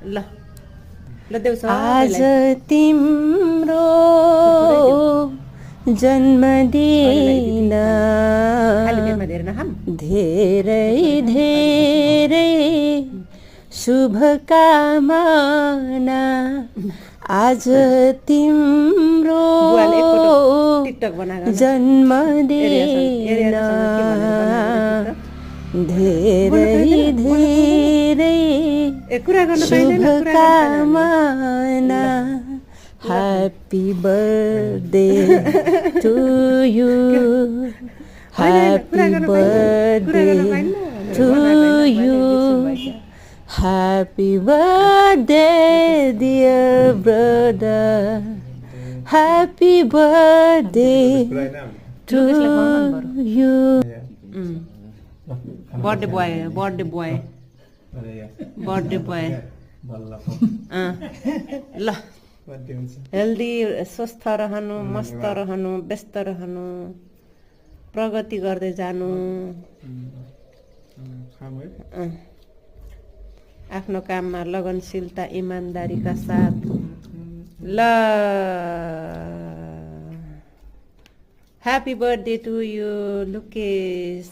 ल ल देऊ आज तिम्रो जन्मदिन धेरै धेरै शुभकामना आज तिम्रो जन्मदिन धेरै धेरै शुभकामना Happy birthday to you. Happy birthday to you. Happy birthday, dear brother. Happy birthday to you. Birthday boy, birthday boy. Birthday boy. ल हेल्दी स्वस्थ रहनु मस्त रहनु व्यस्त रहनु प्रगति गर्दै जानु आफ्नो काममा लगनशीलता इमानदारीका साथ ल happy birthday to you Lukesh